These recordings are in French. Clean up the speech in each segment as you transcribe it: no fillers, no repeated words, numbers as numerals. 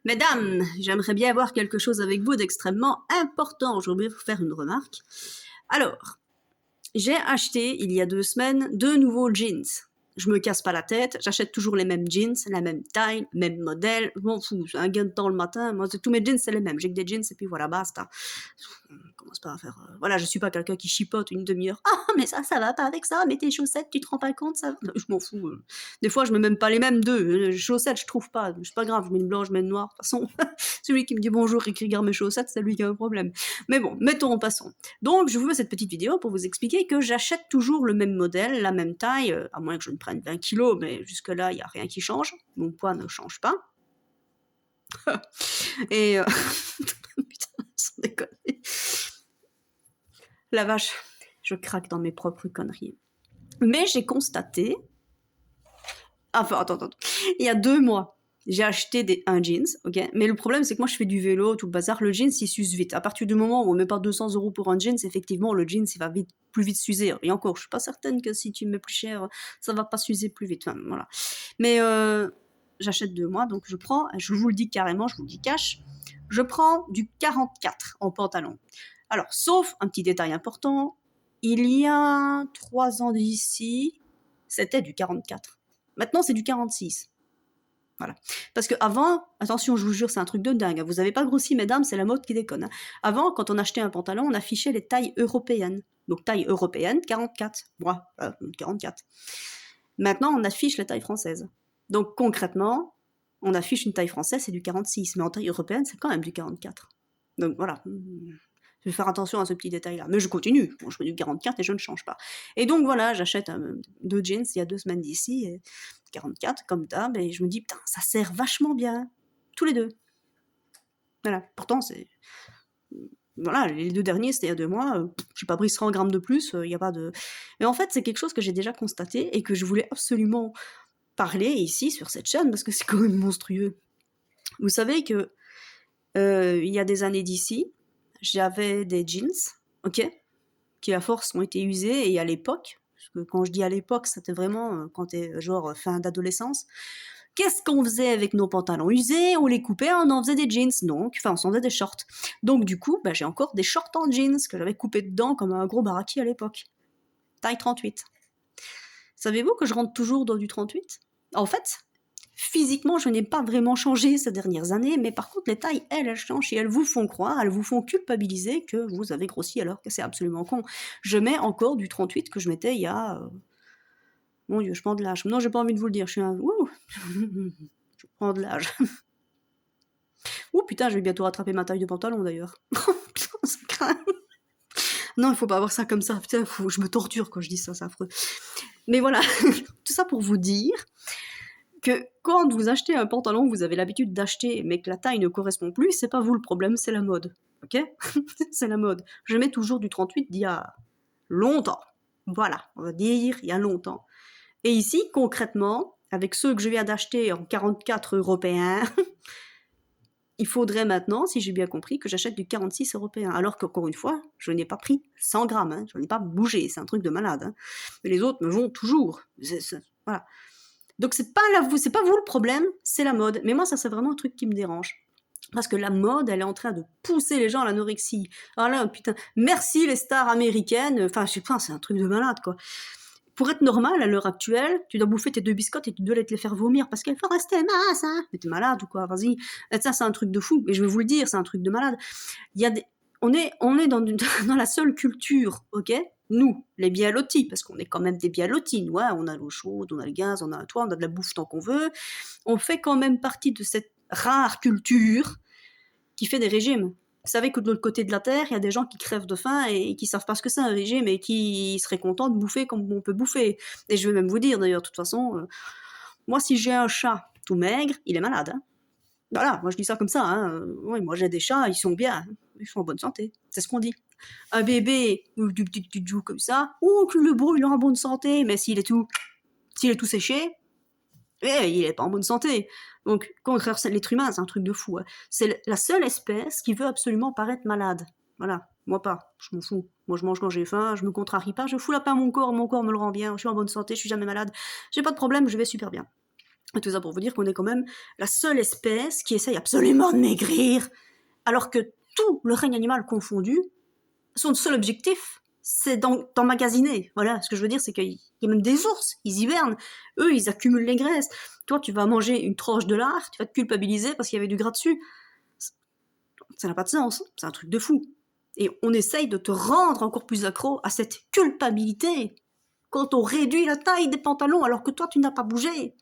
Mesdames, j'aimerais bien voir quelque chose avec vous d'extrêmement important. Je voudrais vous faire une remarque. Alors, j'ai acheté, il y a 2 semaines, 2 nouveaux jeans. Je me casse pas la tête, j'achète toujours les mêmes jeans, la même taille, même modèle, je m'en fous, c'est un gain de temps le matin, moi tous mes jeans c'est les mêmes, j'ai que des jeans et puis voilà, basta. On commence pas à faire... Voilà, je suis pas quelqu'un qui chipote une demi-heure. Ah, mais ça va pas avec ça, mais tes chaussettes, tu te rends pas compte, ça... Je m'en fous. Des fois, je mets même pas les mêmes deux. Les chaussettes, je trouve pas, c'est pas grave, je mets une blanche, je mets une noire. De toute façon, celui qui me dit bonjour et qui regarde mes chaussettes, c'est lui qui a un problème. Mais bon, mettons en passant. Donc, je vous fais cette petite vidéo pour vous expliquer que j'achète toujours le même modèle, la même taille, à moins que je ne prenne 20 kilos, mais jusque-là, il n'y a rien qui change. Mon poids ne change pas. Et... Putain, sans déconner. La vache, je craque dans mes propres conneries. Mais j'ai constaté... Enfin, attends. Il y a 2 mois, j'ai acheté un jeans, ok. Mais le problème, c'est que moi, je fais du vélo, tout le bazar. Le jeans, il s'use vite. À partir du moment où on met pas 200 € pour un jeans, effectivement, le jeans, il va plus vite s'user. Et encore, je suis pas certaine que si tu mets plus cher, ça va pas s'user plus vite. Enfin, voilà. Mais j'achète 2 mois, donc je vous le dis carrément, je vous le dis cash, je prends du 44 en pantalon. Alors, sauf un petit détail important, il y a 3 ans d'ici, c'était du 44. Maintenant, c'est du 46. Voilà. Parce que avant, attention, je vous jure, c'est un truc de dingue. Vous avez pas grossi, mesdames, c'est la mode qui déconne. Hein. Avant, quand on achetait un pantalon, on affichait les tailles européennes. Donc, taille européenne, 44. Moi, 44. Maintenant, on affiche la taille française. Donc, concrètement, on affiche une taille française, c'est du 46. Mais en taille européenne, c'est quand même du 44. Donc, voilà. Je vais faire attention à ce petit détail-là. Mais je continue. Bon, je mets du 44 et je ne change pas. Et donc voilà, j'achète 2 jeans il y a 2 semaines d'ici, et 44 comme d'hab, et je me dis, putain, ça sert vachement bien. Tous les 2. Voilà. Pourtant, c'est... Voilà, les 2 derniers, c'était il y a 2 mois. J'ai pas pris 100 grammes de plus, il n'y a pas de... Mais en fait, c'est quelque chose que j'ai déjà constaté et que je voulais absolument parler ici, sur cette chaîne, parce que c'est quand même monstrueux. Vous savez que il y a des années d'ici, j'avais des jeans, ok, qui à force ont été usés, et à l'époque, parce que quand je dis à l'époque, c'était vraiment quand t'es genre fin d'adolescence, qu'est-ce qu'on faisait avec nos pantalons usés? On les coupait, on en faisait des jeans, donc, enfin on s'en faisait des shorts. Donc du coup, j'ai encore des shorts en jeans que j'avais coupés dedans comme un gros baraki à l'époque. Taille 38. Savez-vous que je rentre toujours dans du 38? En fait, physiquement, je n'ai pas vraiment changé ces dernières années, mais par contre, les tailles, elles changent et elles vous font croire, elles vous font culpabiliser que vous avez grossi alors que c'est absolument con. Je mets encore du 38 que je mettais il y a... Mon Dieu, je prends de l'âge. Non, j'ai pas envie de vous le dire, je suis un... Ouh je prends de l'âge. Ouh, putain, je vais bientôt rattraper ma taille de pantalon, d'ailleurs. Putain, ça craint. Non, il faut pas avoir ça comme ça. Putain, je me torture quand je dis ça, c'est affreux. Mais voilà, tout ça pour vous dire que quand vous achetez un pantalon que vous avez l'habitude d'acheter, mais que la taille ne correspond plus, c'est pas vous le problème, c'est la mode. Ok? C'est la mode. Je mets toujours du 38 d'il y a longtemps. Voilà, on va dire il y a longtemps. Et ici, concrètement, avec ceux que je viens d'acheter en 44 européens, il faudrait maintenant, si j'ai bien compris, que j'achète du 46 européen. Alors qu'encore une fois, je n'ai pas pris 100 grammes, hein, je n'ai pas bougé, c'est un truc de malade. Hein. Mais les autres me vont toujours. Voilà. Donc c'est pas vous le problème, c'est la mode. Mais moi, ça c'est vraiment un truc qui me dérange. Parce que la mode, elle est en train de pousser les gens à l'anorexie. Alors là, putain, merci les stars américaines. Enfin, je sais pas, c'est un truc de malade, quoi. Pour être normal, à l'heure actuelle, tu dois bouffer tes 2 biscottes et tu dois te les faire vomir parce qu'il faut rester mince, hein. Mais t'es malade ou quoi? Vas-y. Et ça, c'est un truc de fou. Et je vais vous le dire, c'est un truc de malade. Il y a on est dans la seule culture, ok? Nous, les bien lotis, parce qu'on est quand même des bien lotis, nous, hein, on a l'eau chaude, on a le gaz, on a un toit, on a de la bouffe tant qu'on veut. On fait quand même partie de cette rare culture qui fait des régimes. Vous savez que de l'autre côté de la Terre, il y a des gens qui crèvent de faim et qui savent pas ce que c'est un régime et qui seraient contents de bouffer comme on peut bouffer. Et je vais même vous dire, d'ailleurs, de toute façon, moi, si j'ai un chat tout maigre, il est malade. Hein. Voilà, moi je dis ça comme ça. Hein. Oui, moi j'ai des chats, ils sont bien, ils sont en bonne santé. C'est ce qu'on dit. Un bébé, du petit joue comme ça, oh, que le beau, il est en bonne santé, mais s'il est tout séché, il est pas en bonne santé. Donc, contraire, l'être humain, c'est un truc de fou. Hein. C'est la seule espèce qui veut absolument paraître malade. Voilà, moi pas, je m'en fous. Moi je mange quand j'ai faim, je me contrarie pas, je fous la paix à mon corps me le rend bien, je suis en bonne santé, je suis jamais malade, j'ai pas de problème, je vais super bien. Et tout ça pour vous dire qu'on est quand même la seule espèce qui essaye absolument de maigrir, alors que tout le règne animal confondu, son seul objectif, c'est d'emmagasiner. Voilà, ce que je veux dire, c'est qu'il y a même des ours, ils hibernent. Eux, ils accumulent les graisses. Toi, tu vas manger une tranche de lard, tu vas te culpabiliser parce qu'il y avait du gras dessus. Ça n'a pas de sens, c'est un truc de fou. Et on essaye de te rendre encore plus accro à cette culpabilité quand on réduit la taille des pantalons alors que toi, tu n'as pas bougé.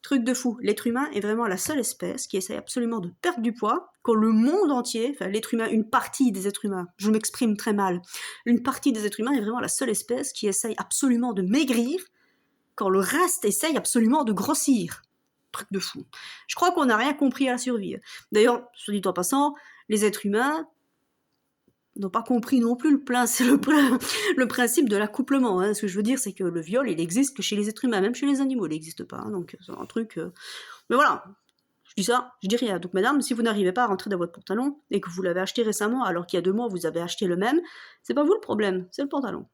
Truc de fou. L'être humain est vraiment la seule espèce qui essaye absolument de perdre du poids quand le monde entier, enfin l'être humain, une partie des êtres humains, je m'exprime très mal, une partie des êtres humains est vraiment la seule espèce qui essaye absolument de maigrir quand le reste essaye absolument de grossir. Truc de fou. Je crois qu'on n'a rien compris à la survie. D'ailleurs, soit dit en passant, les êtres humains n'ont pas compris non plus le principe de l'accouplement. Hein. Ce que je veux dire, c'est que le viol, il existe que chez les êtres humains, même chez les animaux, il n'existe pas. Hein. Donc c'est un truc... Mais voilà, je dis ça, je dis rien. Donc madame, si vous n'arrivez pas à rentrer dans votre pantalon et que vous l'avez acheté récemment alors qu'il y a 2 mois vous avez acheté le même, c'est pas vous le problème, c'est le pantalon.